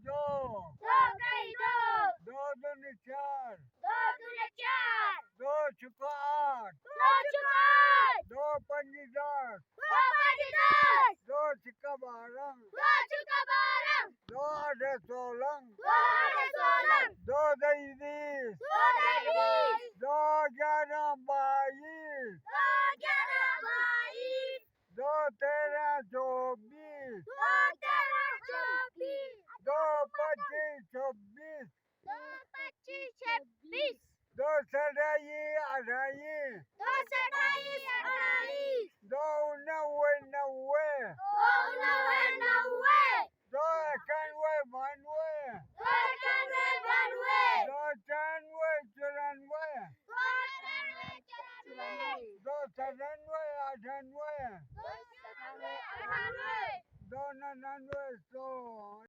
दो, दो कई दो, दो दूनी चार, दो दूने चार, दो छुका आठ, दो चुका आठ, दो पंजी दस, दो पाँच दस, दो छिक्का बारह, दो चुका बारह, दो आठे सोलह, दो आठे सोलह, दो दही बीस, दो दही बीस, दो ग्यारह बाईस, दो ग्यारह बाईस, दो तेरह चौबीस, दो तेरह चौबीस, दो पच्चीस छब्बीस, दो पच्चीस छब्बीस, दो सताईस अट्ठाईस, दो सताईस अट्ठाईस, दो नब्बे नब्बे, दो नब्बे नब्बे, दो इक्यानवे बानवे, दो इक्यानवे बानवे, दो छियानवे चौरानवे, दो तिरानवे चौरानवे, दो सतानवे अठानवे,